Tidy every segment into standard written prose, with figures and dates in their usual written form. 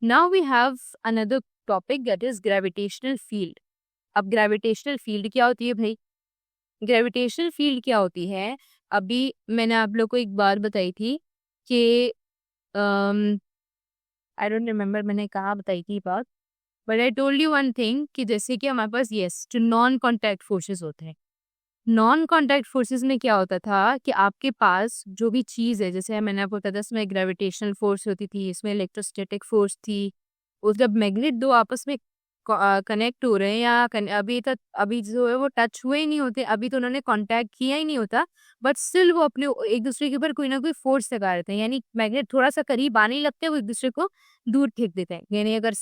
Now we have another topic that is gravitational field. अब gravitational field क्या होती है भाई? ग्रेविटेशनल फील्ड क्या होती है? अभी मैंने आप लोग को एक बात बताई थी कि आई डोंट रिमेम्बर मैंने कहाँ बताई थी बात, but I told you one thing कि जैसे कि हमारे पास यस जो नॉन कॉन्टैक्ट फोर्सेस होते हैं, नॉन कॉन्टैक्ट फोर्सेस में क्या होता था कि आपके पास जो भी चीज़ है, जैसे मैंने आपको बताया था इसमें ग्रेविटेशनल फोर्स होती थी, इसमें इलेक्ट्रोस्टैटिक फोर्स थी। उस जब मैग्नेट दो आपस में कनेक्ट हो रहे हैं या अभी तक अभी जो है वो टच हुए ही नहीं होते, अभी तो उन्होंने कांटेक्ट किया ही नहीं होता, बट स्टिल वो अपने एक दूसरे के ऊपर कोई ना कोई फोर्स लगा देते हैं। यानी मैग्नेट थोड़ा सा करीब आने ही लगते हैं, वो एक दूसरे को दूर फेंक देते हैं। यानी अगर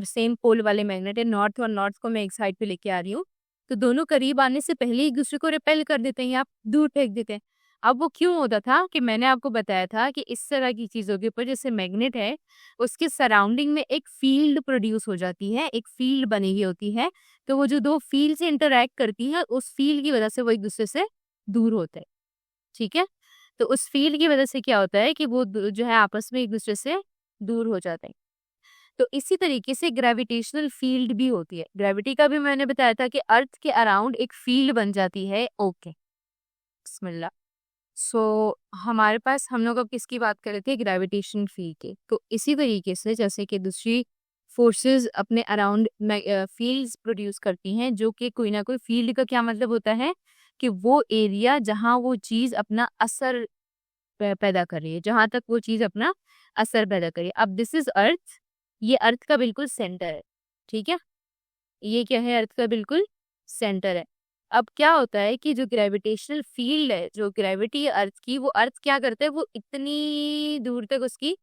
सेम पोल वाले मैग्नेट है, नॉर्थ और नॉर्थ को मैं एक साइड पे लेके आ रही हूँ, तो दोनों करीब आने से पहले एक दूसरे को रिपेल कर देते हैं या दूर फेंक देते हैं। अब वो क्यों होता था कि मैंने आपको बताया था कि इस तरह की चीजों के ऊपर जैसे मैग्नेट है, उसके सराउंडिंग में एक फील्ड प्रोड्यूस हो जाती है, एक फील्ड बनी हुई होती है। तो वो जो दो फील्ड से इंटरैक्ट करती है, उस फील्ड की वजह से वो एक दूसरे से दूर होते हैं। ठीक है? तो उस फील्ड की वजह से क्या होता है कि वो जो है आपस में एक दूसरे से दूर हो जाते हैं। तो इसी तरीके से ग्रेविटेशनल फील्ड भी होती है। ग्रेविटी का भी मैंने बताया था कि अर्थ के अराउंड एक फील्ड बन जाती है। ओके, बिस्मिल्लाह। सो हमारे पास हम लोग अब किसकी बात कर रहे थे? ग्रेविटेशन फील्ड की। तो इसी तरीके से जैसे कि दूसरी फोर्सेस अपने अराउंड फील्ड्स प्रोड्यूस करती हैं, जो कि कोई ना कोई फील्ड का क्या मतलब होता है कि वो एरिया जहां वो चीज अपना असर पैदा कर रही है, जहां तक वो चीज अपना असर पैदा करी। अब दिस इज अर्थ, ये अर्थ का बिल्कुल सेंटर है। ठीक है? ये क्या है? अर्थ का बिल्कुल सेंटर है। अब क्या होता है कि जो ग्रेविटेशनल फील्ड है, जो ग्रेविटी है अर्थ की, वो अर्थ क्या करता है, वो इतनी दूर तक उसकी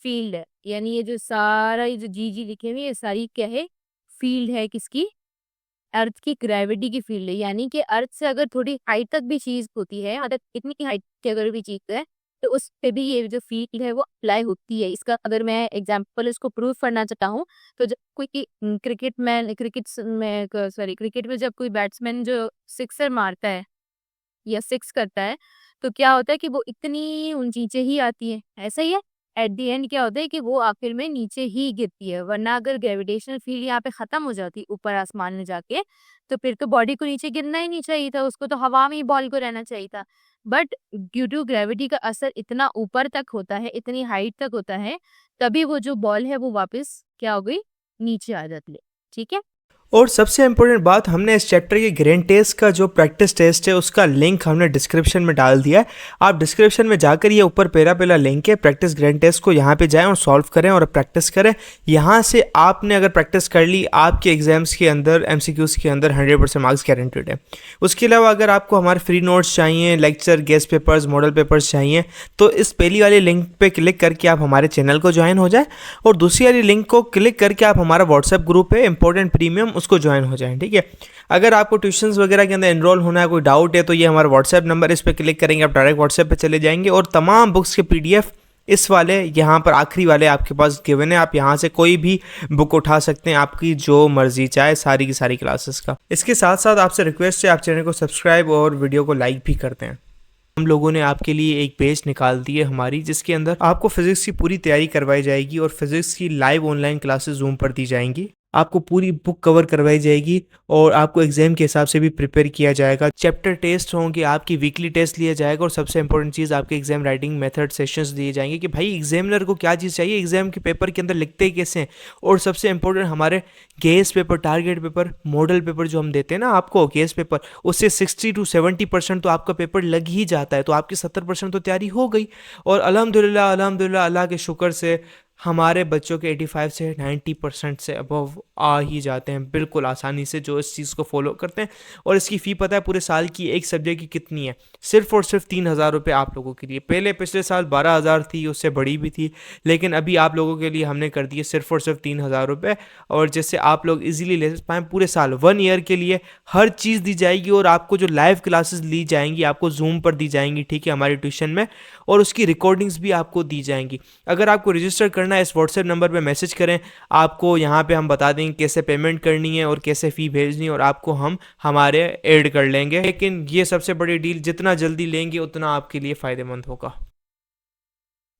फील्ड है। यानी ये जो सारा ये जो जी जी लिखे हुए ये सारी क्या है? फील्ड है किसकी? अर्थ की ग्रेविटी की फील्ड है। यानी कि अर्थ से अगर थोड़ी हाइट तक भी चीज होती है, मतलब इतनी हाइट की अगर भी चीज है, तो उस पे भी ये जो फील्ड है वो अप्लाई होती है। इसका अगर मैं एग्जांपल इसको प्रूव करना चाहता हूँ, तो जब कोई क्रिकेट में जब कोई बैट्समैन जो सिक्सर मारता है या सिक्स करता है, तो क्या होता है कि वो इतनी नीचे ही आती है। ऐसा ही है, एट द एंड क्या होता है कि वो आखिर में नीचे ही गिरती है। वरना अगर ग्रेविटेशनल फील्ड यहाँ पे खत्म हो जाती ऊपर आसमान में जाके, तो फिर तो बॉडी को नीचे गिरना ही नहीं चाहिए था, उसको तो हवा में ही बॉल को रहना चाहिए था। बट ड्यू टू ग्रेविटी का असर इतना ऊपर तक होता है, इतनी हाइट तक होता है, तभी वो जो बॉल है वो वापस क्या हो गई? नीचे आ जाती है। ठीक है? और सबसे इम्पोर्टेंट बात, हमने इस चैप्टर के ग्रैंड टेस्ट का जो प्रैक्टिस टेस्ट है उसका लिंक हमने डिस्क्रिप्शन में डाल दिया है। आप डिस्क्रिप्शन में जाकर ये ऊपर पहला लिंक है प्रैक्टिस ग्रैंड टेस्ट को, यहाँ पे जाएं और सॉल्व करें और प्रैक्टिस करें। यहाँ से आपने अगर प्रैक्टिस कर ली, आपके एग्जाम्स के अंदर एमसीक्यूज के अंदर 100% मार्क्स गारंटेड है। उसके अलावा अगर आपको हमारे फ्री नोट्स चाहिए, lecture, guest papers, model papers चाहिए, तो इस पहली वाली लिंक पे क्लिक करके आप हमारे चैनल को ज्वाइन हो जाए, और दूसरी वाली लिंक को क्लिक करके आप हमारा व्हाट्सएप ग्रुप है इंपॉर्टेंट प्रीमियम, उसको ज्वाइन हो जाएं। ठीक है? अगर आपको ट्यूशंस वगैरह के अंदर एनरोल होना है, कोई डाउट है, तो ये हमारा व्हाट्सएप नंबर, इस पर क्लिक करेंगे आप डायरेक्ट व्हाट्सएप पे चले जाएंगे, और तमाम बुक्स के पीडीएफ इस वाले यहाँ पर आखिरी वाले आपके पास गिवन है। आप यहाँ से कोई भी बुक उठा सकते हैं, आपकी जो मर्जी चाहे, सारी की सारी क्लासेस का। इसके साथ साथ आपसे रिक्वेस्ट है, आप चैनल को सब्सक्राइब और वीडियो को लाइक भी करते हैं। हम लोगों ने आपके लिए एक पेज निकाल दी है हमारी, जिसके अंदर आपको फिजिक्स की पूरी तैयारी करवाई जाएगी और फिजिक्स की लाइव ऑनलाइन क्लासेस जूम पर दी जाएंगी। आपको पूरी बुक कवर करवाई जाएगी और आपको एग्जाम के हिसाब से भी प्रिपेयर किया जाएगा। चैप्टर टेस्ट होंगे, आपकी वीकली टेस्ट लिया जाएगा, और सबसे इंपॉर्टेंट चीज़ आपके एग्जाम राइटिंग मेथड सेशंस दिए जाएंगे कि भाई एग्जामिनर को क्या चीज़ चाहिए, एग्जाम के पेपर के अंदर लिखते कैसे हैं। और सबसे इंपॉर्टेंट हमारे guess paper, target paper, model paper जो हम देते हैं ना आपको गेस पेपर, उससे 60-70% तो आपका पेपर लग ही जाता है, तो आपकी 70% तो तैयारी हो गई। और अल्हम्दुलिल्लाह अल्हम्दुलिल्लाह अल्लाह के शुक्र से हमारे बच्चों के 85 से 90% से अबव आ ही जाते हैं बिल्कुल आसानी से, जो इस चीज़ को फॉलो करते हैं। और इसकी फ़ी पता है पूरे साल की एक सब्जेक्ट की कितनी है? सिर्फ और सिर्फ 3,000 रुपये आप लोगों के लिए। पहले पिछले साल 12,000 थी, उससे बड़ी भी थी, लेकिन अभी आप लोगों के लिए हमने कर दी है सिर्फ और सिर्फ 3,000 रुपये। और जिससे आप लोग इजीली ले पाएँ पूरे साल, 1 ईयर के लिए हर चीज़ दी जाएगी। और आपको जो लाइव क्लासेस ली जाएंगी आपको जूम पर दी जाएंगी, ठीक है, हमारी ट्यूशन में, और उसकी रिकॉर्डिंग्स भी आपको दी जाएंगी। अगर आपको रजिस्टर करना है, इस व्हाट्सएप नंबर पे मैसेज करें, आपको यहाँ पे हम बता देंगे कैसे पेमेंट करनी है और कैसे फ़ी भेजनी है, और आपको हम हमारे ऐड कर लेंगे। लेकिन ये सबसे बड़ी डील, जितना जल्दी लेंगे उतना आपके लिए फ़ायदेमंद होगा।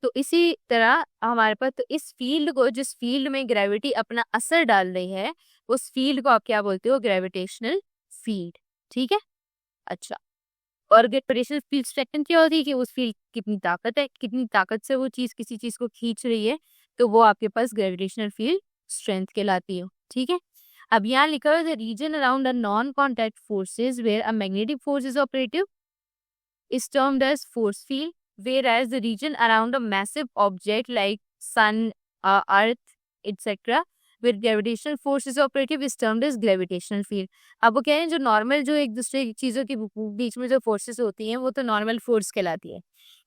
तो इसी तरह हमारे पास, तो इस फील्ड को, जिस फील्ड में ग्रेविटी अपना असर डाल रही है, उस फील्ड को आप क्या बोलते हो? Gravitational field. ठीक है। अच्छा, और ग्रेविटेशनल फील्ड स्ट्रेंथ क्या होती है कि उस फील्ड कितनी ताकत है, कितनी ताकत से वो चीज किसी चीज को खींच रही है, तो वो आपके पास ग्रेविटेशनल फील्ड स्ट्रेंथ कहलाती है। ठीक है। अब यहाँ लिखा हुआ है the region around a non contact forces where a magnetic force is operative is termed as force field, whereas the region around a massive object like sun, earth, etc., where gravitational force is operative is termed as gravitational field. अब वो कह रहे हैं जो normal, जो एक दूसरे चीजों के बीच में जो फोर्सेस होती हैं वो तो नॉर्मल फोर्स कहलाती है,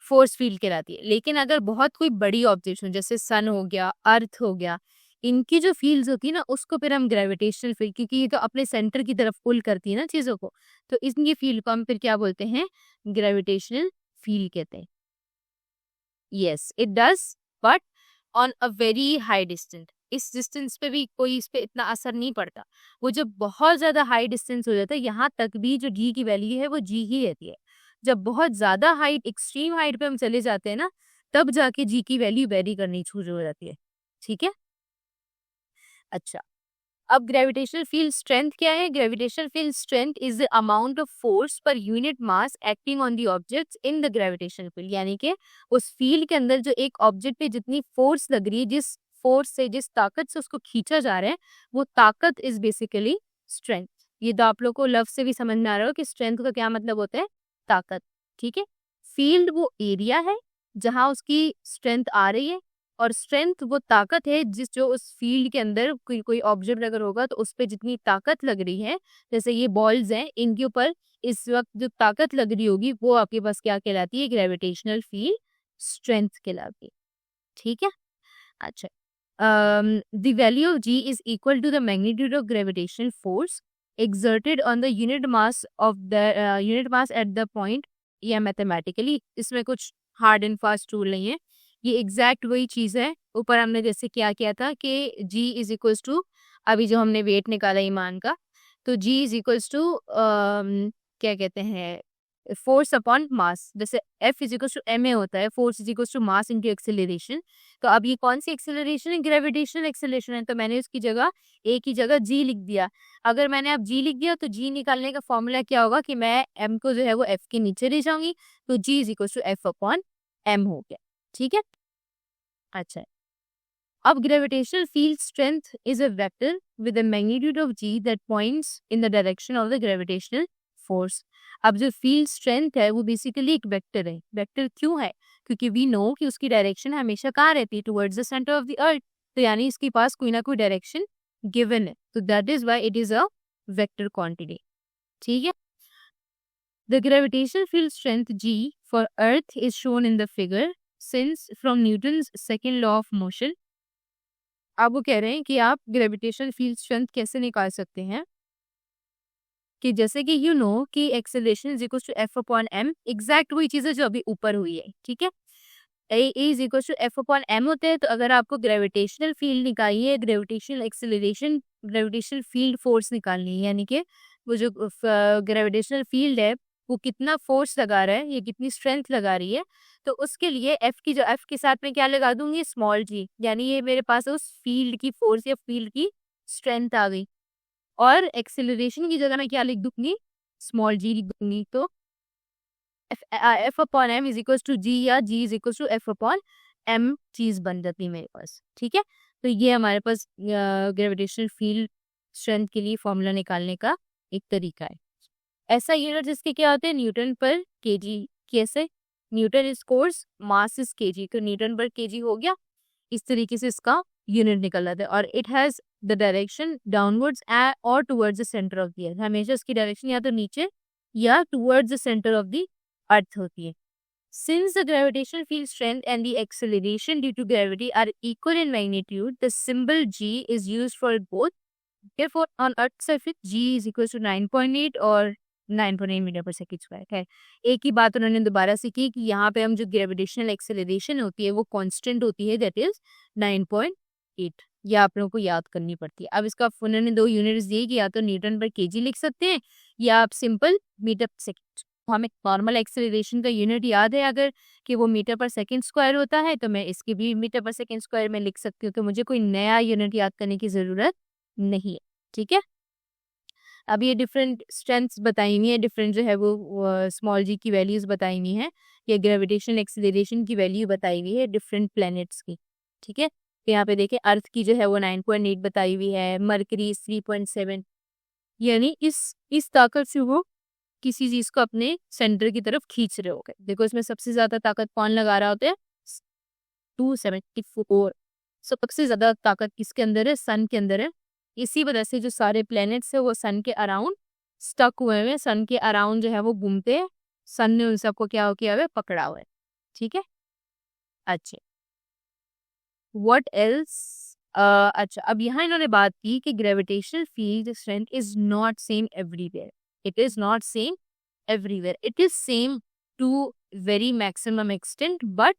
फोर्स फील्ड कहलाती है। लेकिन अगर बहुत कोई बड़ी ऑब्जेक्ट हो, जैसे सन हो गया, अर्थ हो गया, इनकी जो फील्ड्स होती है ना, उसको फिर हम ग्रेविटेशनल फील्ड, क्योंकि ये तो अपने सेंटर की तरफ पुल करती है ना चीजों को, तो इनकी फील्ड को हम फिर क्या बोलते हैं? ग्रेविटेशनल फील्ड कहते हैं। Yes it does, but on a very high distance. इस डिस्टेंस पे भी कोई इस पे इतना असर नहीं पड़ता। वो जब बहुत ज्यादा हाई डिस्टेंस हो जाता है, यहाँ तक भी जो जी की वैल्यू है वो जी ही रहती है। जब बहुत ज्यादा हाइट, एक्सट्रीम हाइट पे हम चले जाते हैं ना, तब जाके जी की वैल्यू वेरी करनी शुरू हो जाती है। ठीक है। अच्छा, अब ग्रेविटेशनल फील्ड स्ट्रेंथ क्या है? Gravitational field strength is the amount of force per unit mass acting on the objects in the gravitational field, यानी कि उस फील्ड के अंदर जो एक ऑब्जेक्ट पे जितनी फोर्स लग रही है, जिस फोर्स से, जिस ताकत से उसको खींचा जा रहा है, वो ताकत इज बेसिकली स्ट्रेंथ। ये तो आप लोग को लफ्ज से भी समझ में आ रहा हो कि स्ट्रेंथ का क्या मतलब होता है? ताकत। ठीक है। फील्ड वो एरिया है जहां उसकी स्ट्रेंथ आ रही है, और स्ट्रेंथ वो ताकत है जिस, जो उस फील्ड के अंदर कोई ऑब्जेक्ट अगर होगा तो उस पर जितनी ताकत लग रही है, जैसे ये बॉल्स हैं, इनके ऊपर इस वक्त जो ताकत लग रही होगी वो आपके पास क्या कहलाती है? ग्रेविटेशनल फील्ड स्ट्रेंथ कहलाती है। ठीक है। अच्छा, the value of g is equal to the magnitude of gravitational force exerted on the unit mass of the unit mass at the point, या मैथमेटिकली, इसमें कुछ हार्ड एंड फास्ट रूल नहीं है, ये एग्जैक्ट वही चीज है। ऊपर हमने जैसे क्या किया था कि G इज इक्वल्स टू, अभी जो हमने वेट निकाला ईमान का, तो G इज इक्वल्स टू क्या कहते हैं? Force upon mass. जैसे F is equals to ma होता है, force is equals to mass into acceleration. तो अब ये कौन सी एक्सेलरेशन है? ग्रेविटेशनल एक्सेलरेशन है, तो मैंने उसकी जगह A की जगह G लिख दिया। अगर मैंने अब G लिख दिया तो G निकालने का फॉर्मूला क्या होगा कि मैं M को जो है वो F के नीचे ले जाऊंगी, तो G is equals to F upon M हो गया। ठीक है। अच्छा, अब gravitational field strength is a vector with a magnitude of g that points in the direction of the gravitational force. अब जो फील्ड स्ट्रेंथ है वो बेसिकली एक वेक्टर है। वेक्टर क्यों है? क्योंकि वी नो कि उसकी डायरेक्शन हमेशा कहाँ रहती है? Towards the centre of the अर्थ। तो यानी इसके पास कोई ना कोई डायरेक्शन गिवन है, तो that is why it is a vector quantity. ठीक है। The gravitational field strength G for Earth is shown in the figure since from Newton's second law of motion। अब वो कह रहे हैं कि आप ग्रेविटेशनल फील्ड स्ट्रेंथ कैसे निकाल सकते हैं, कि जैसे कि यू नो कि acceleration is equal to F upon M, exact वही चीज है जो अभी ऊपर हुई है। ठीक है। A is equal to F upon m होते हैं, तो अगर आपको ग्रेविटेशनल फील्ड निकालनी है, gravitational acceleration, gravitational field force निकालनी है, यानी कि वो जो ग्रेविटेशनल फील्ड है वो कितना फोर्स लगा रहा है, ये कितनी स्ट्रेंथ लगा रही है, तो उसके लिए एफ की, जो एफ के साथ में क्या लगा दूंगी? स्मॉल जी, यानी ये मेरे पास उस फील्ड की फोर्स या फील्ड की स्ट्रेंथ आ गई। और एक्सेलरेशन की जगह मैं क्या लिख दूंगी? स्मॉल जी लिख दूंगी। तो f upon m is equal to g, या g is equal to F upon m चीज बन जाती है मेरे पास। ठीक है। तो ये हमारे पास ग्रेविटेशनल फील्ड स्ट्रेंथ के लिए फॉर्मूला निकालने का एक तरीका है। ऐसा यूनिट जिसके क्या होते हैं? न्यूटन पर केजी। कैसे? Newton is course, mass is KG, तो न्यूटन पर केजी हो गया। इस तरीके से इसका यूनिट निकल जाता है। और it has the direction downwards और towards the centre of the earth. हमेशा इसकी डायरेक्शन या तो नीचे या towards the centre of the earth होती है। Since the gravitational field strength and the acceleration due to gravity are equal in magnitude, the symbol G is used for both. Therefore, on Earth's surface, G is equal to 9.8 और 9.8 metre पर second square है। एक ही बात उन्होंने दोबारा से की कि यहाँ पे हम जो ग्रेविटेशनल एक्सेलरेशन होती है वो कांस्टेंट होती है, दैट इज 9.8। ये आप लोगों को याद करनी पड़ती है। अब इसका उन्होंने दो यूनिट्स दिए कि या तो न्यूटन पर केजी लिख सकते हैं या आप सिंपल मीटर पर सेकंड। हमें नॉर्मल एक्सेलरेशन का यूनिट याद है अगर कि वो मीटर पर सेकंड स्क्वायर होता है, तो मैं इसकी भी मीटर पर सेकंड स्क्वायर में लिख सकती हूँ, तो मुझे कोई नया यूनिट याद करने की ज़रूरत नहीं है। ठीक है, अब ये डिफरेंट स्ट्रेंथ्स बताई हुई है, डिफरेंट जो है वो स्मॉल जी की वैल्यूज़ बताई हुई हैं, ये ग्रेविटेशनल एक्सेलरेशन की वैल्यू बताई हुई है डिफरेंट प्लैनेट्स की। ठीक है, तो यहाँ पे देखें अर्थ की जो है वो 9.8 बताई हुई है, मरकरी 3.7, यानी इस ताकत से वो किसी चीज को अपने सेंटर की तरफ खींच रहे हो गए। देखो इसमें सबसे ज्यादा ताकत कौन लगा रहा होता है, 274। सबसे ज्यादा ताकत किसके अंदर है, सन के अंदर है। इसी वजह से जो सारे प्लैनेट्स है वो सन के अराउंड स्टक हुए हुए हैं, सन के अराउंड जो है वो घूमते हैं, सन ने उन सबको क्या किया हुआ है, पकड़ा हुआ है। ठीक है, अच्छा व्हाट एल्स, अच्छा अब यहाँ इन्होंने बात की कि gravitational field strength is not same everywhere, it is not same everywhere, it is same to very maximum extent, but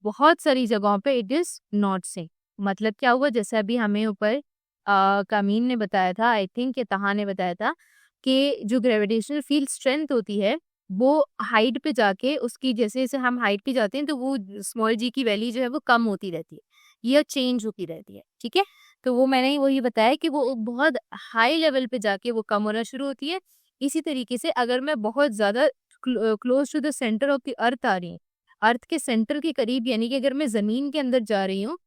बहुत सारी जगहों पे इट इज नॉट सेम। मतलब क्या हुआ, जैसे अभी हमें ऊपर कामीन ने बताया था, आई थिंक ये तहा ने बताया था कि जो ग्रेविटेशनल फील्ड स्ट्रेंथ होती है वो हाइट पे जाके उसकी, जैसे जैसे हम हाइट पे जाते हैं तो वो स्मॉल जी की वैल्यू जो है वो कम होती रहती है या चेंज होती रहती है। ठीक है, तो वो मैंने वही बताया कि वो बहुत हाई लेवल पे जाके वो कम होना शुरू होती है। इसी तरीके से अगर मैं बहुत ज़्यादा close to the centre of the earth आ रही हूँ, अर्थ के सेंटर के करीब, यानी कि अगर मैं ज़मीन के अंदर जा रही हूँ,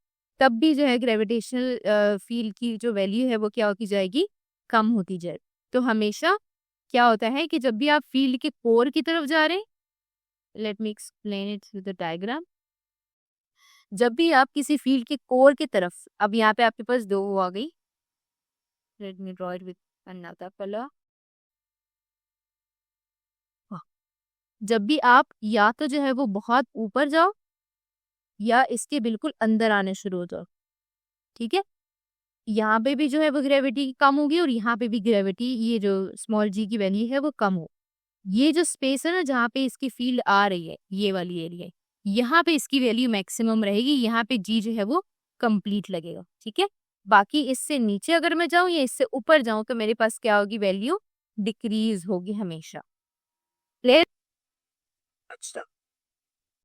तब भी जो है ग्रेविटेशनल फील्ड की जो वैल्यू है वो क्या होती जाएगी, कम होती जाए। तो हमेशा क्या होता है कि जब भी आप फील्ड के कोर की तरफ जा रहे हैं, let me explain it through the diagram, जब भी आप किसी फील्ड के कोर की तरफ, अब यहाँ पे आपके पास दो वो आ गई, let me draw it with another colour. जब भी आप या तो जो है वो बहुत ऊपर जाओ या इसके बिल्कुल अंदर आने शुरू हो जाओ, ठीक है, यहाँ पे भी जो है वो ग्रेविटी कम होगी और यहाँ पे भी ग्रेविटी, ये जो स्मॉल जी की वैल्यू है वो कम हो। ये जो स्पेस है ना जहाँ पे इसकी फील्ड आ रही है, ये वाली एरिया, यहाँ पे इसकी वैल्यू मैक्सिमम रहेगी, यहाँ पे जी जो है वो कंप्लीट लगेगा। ठीक है, बाकी इससे नीचे अगर मैं जाऊँ या इससे ऊपर जाऊँ तो मेरे पास क्या होगी, वैल्यू डिक्रीज होगी हमेशा। क्लियर? अच्छा